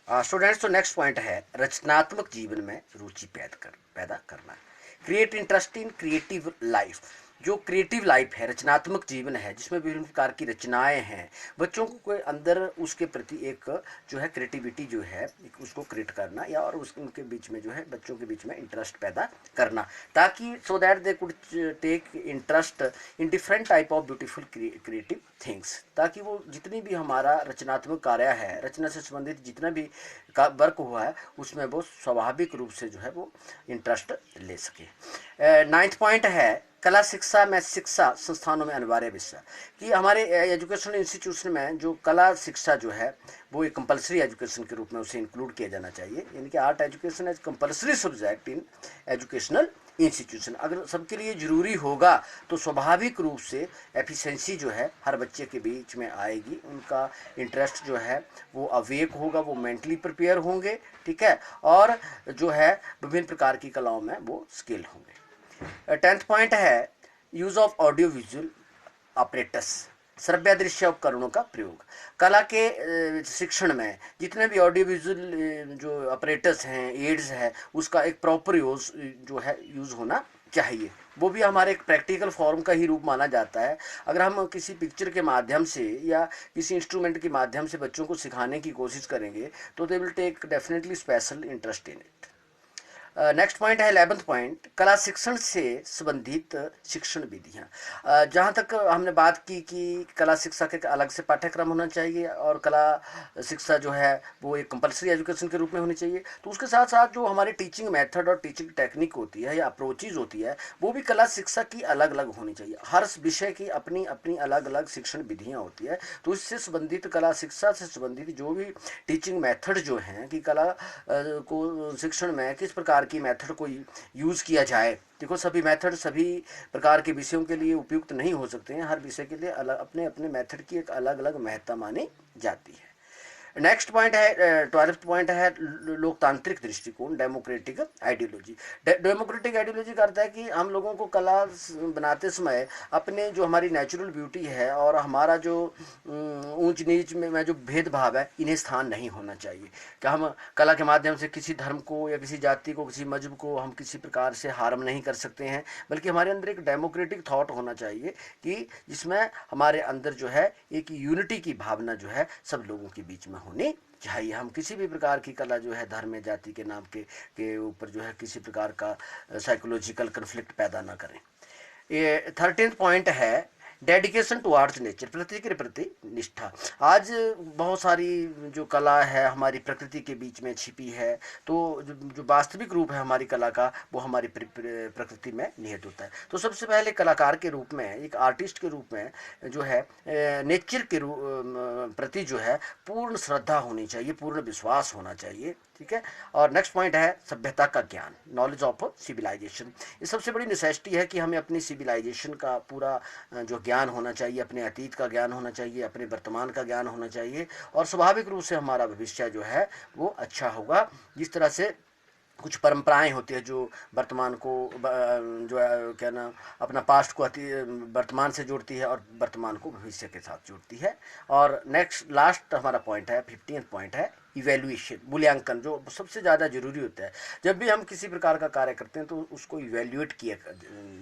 Students, तो next point है रचनात्मक जीवन में रुचि पैदा करना। Create interest in creative life. जो क्रिएटिव लाइफ है, रचनात्मक जीवन है, जिसमें विभिन्न प्रकार की रचनाएं हैं, बच्चों को अंदर उसके प्रति एक जो है क्रिएटिविटी जो है उसको क्रिएट करना, या और उनके बीच में जो है बच्चों के बीच में इंटरेस्ट पैदा करना, ताकि so that they could take interest in different type of beautiful creative things, ताकि वो जितनी भी हमारा रचनात्मक कार्य है, रचना से संबंधित जितना भी वर्क हुआ है, उसमें वो स्वाभाविक रूप से जो है वो इंटरेस्ट ले सके। नाइन्थ पॉइंट है कला शिक्षा में शिक्षा संस्थानों में अनिवार्य विषय, कि हमारे एजुकेशनल इंस्टीट्यूशन में जो कला शिक्षा जो है वो एक कंपलसरी एजुकेशन के रूप में उसे इंक्लूड किया जाना चाहिए, यानी कि art education as compulsory subject in educational institution. अगर सबके लिए जरूरी होगा तो स्वाभाविक रूप से एफिशिएंसी जो है हर बच्चे के बीच में आएगी, उनका इंटरेस्ट जो है वो अवेक होगा, वो मेंटली प्रिपेयर होंगे, ठीक है, और जो है विभिन्न प्रकार की कलाओं में वो स्किल होंगे। 10th पॉइंट है use of audio visual operators, श्रव्य दृश्य उपकरणों का प्रयोग। कला के शिक्षण में जितने भी ऑडियो विजुअल जो ऑपरेटर्स हैं, एड्स है, उसका एक प्रॉपर यूज जो है यूज होना चाहिए। वो भी हमारे एक प्रैक्टिकल फॉर्म का ही रूप माना जाता है। अगर हम किसी पिक्चर के माध्यम से या किसी इंस्ट्रूमेंट के माध्यम से बच्चों को सिखाने की कोशिश करेंगे तो they will take definitely special interest in it. Next point है 11th पॉइंट कला शिक्षण से संबंधित शिक्षण विधियाँ। जहाँ तक हमने बात की कि कला शिक्षा के अलग से पाठ्यक्रम होना चाहिए और कला शिक्षा जो है वो एक कंपलसरी एजुकेशन के रूप में होनी चाहिए, तो उसके साथ साथ जो हमारी टीचिंग मेथड और टीचिंग टेक्निक होती है या अप्रोचेज होती है वो भी कला शिक्षा की अलग अलग होनी चाहिए। हर विषय की अपनी अपनी अलग अलग शिक्षण विधियाँ होती है, तो इससे संबंधित कला शिक्षा से संबंधित जो भी टीचिंग मेथड जो हैं कि कला को शिक्षण में किस प्रकार की मेथड को यूज़ किया जाए। देखो, सभी मेथड सभी प्रकार के विषयों के लिए उपयुक्त नहीं हो सकते हैं, हर विषय के लिए अलग अपने अपने मेथड की एक अलग अलग महत्ता मानी जाती है। नेक्स्ट पॉइंट है 12th पॉइंट है लोकतांत्रिक दृष्टिकोण, डेमोक्रेटिक आइडियोलॉजी। डेमोक्रेटिक आइडियोलॉजी का अर्थ है कि हम लोगों को कला बनाते समय अपने जो हमारी नेचुरल ब्यूटी है और हमारा जो ऊंच नीच में जो भेदभाव है, इन्हें स्थान नहीं होना चाहिए। कि हम कला के माध्यम से किसी धर्म को या किसी जाति को, किसी मजहब को हम किसी प्रकार से हार्म नहीं कर सकते हैं, बल्कि हमारे अंदर एक डेमोक्रेटिक थॉट होना चाहिए कि जिसमें हमारे अंदर जो है एक यूनिटी की भावना जो है सब लोगों के बीच में होनी चाहिए। हम किसी भी प्रकार की कला जो है धर्म जाति के नाम के ऊपर जो है किसी प्रकार का साइकोलॉजिकल कन्फ्लिक्ट पैदा ना करें। ये 13th पॉइंट है डेडिकेशन टुवार्ड्स नेचर, प्रकृति के प्रति निष्ठा। आज बहुत सारी जो कला है हमारी प्रकृति के बीच में छिपी है, तो जो वास्तविक रूप है हमारी कला का वो हमारी प्रकृति में निहित होता है। तो सबसे पहले कलाकार के रूप में, एक आर्टिस्ट के रूप में जो है नेचर के प्रति जो है पूर्ण श्रद्धा होनी चाहिए, पूर्ण विश्वास होना चाहिए, ठीक है। और नेक्स्ट पॉइंट है सभ्यता का ज्ञान, नॉलेज ऑफ सिविलाइजेशन। ये सबसे बड़ी नेसेसिटी है कि हमें अपनी सिविलाइजेशन का पूरा जो ज्ञान होना चाहिए, अपने अतीत का ज्ञान होना चाहिए, अपने वर्तमान का ज्ञान होना चाहिए, और स्वाभाविक रूप से हमारा भविष्य जो है वो अच्छा होगा। जिस तरह से कुछ परंपराएं होती है जो वर्तमान को जो क्या ना अपना पास्ट को वर्तमान से जोड़ती है और वर्तमान को भविष्य के साथ जोड़ती है। और नेक्स्ट लास्ट हमारा पॉइंट है 15th पॉइंट है इवेल्युएशन, मूल्यांकन, जो सबसे ज़्यादा जरूरी होता है। जब भी हम किसी प्रकार का कार्य करते हैं तो उसको इवेल्युएट किया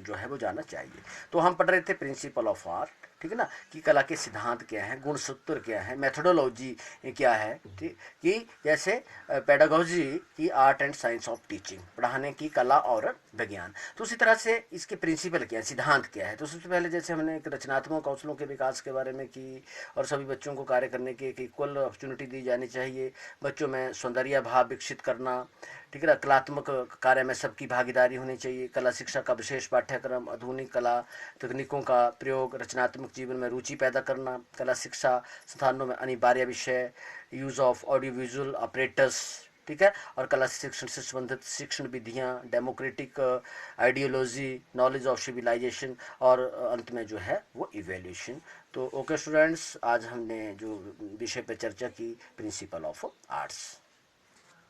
जो है वो जाना चाहिए। तो हम पढ़ रहे थे प्रिंसिपल ऑफ आर्ट, ठीक है ना, कि कला के सिद्धांत क्या हैं, गुणसूत्र क्या है, मेथोडोलॉजी क्या है, ठीक, कि जैसे पेडागोजी की art and science of teaching, पढ़ाने की कला और विज्ञान। तो उसी तरह से इसके प्रिंसिपल क्या है, सिद्धांत क्या है। तो सबसे पहले जैसे हमने एक रचनात्मक कौशलों के विकास के बारे में की, और सभी बच्चों को कार्य करने की एक इक्वल अपॉर्चुनिटी दी जानी चाहिए, बच्चों में सौंदर्य भाव विकसित करना, ठीक है ना, कलात्मक कार्य में सबकी भागीदारी होनी चाहिए, कला शिक्षा का विशेष पाठ्यक्रम, आधुनिक कला तकनीकों का प्रयोग, रचनात्मक जीवन में रुचि पैदा करना, कला शिक्षा संस्थानों में अनिवार्य विषय, use of audio visual operators, ठीक है, और कला शिक्षण से संबंधित शिक्षण विधियाँ, democratic ideology, knowledge of civilization, और अंत में जो है वो इवेल्यूशन। तो ओके स्टूडेंट्स, आज हमने जो विषय पर चर्चा की प्रिंसिपल ऑफ आर्ट्स।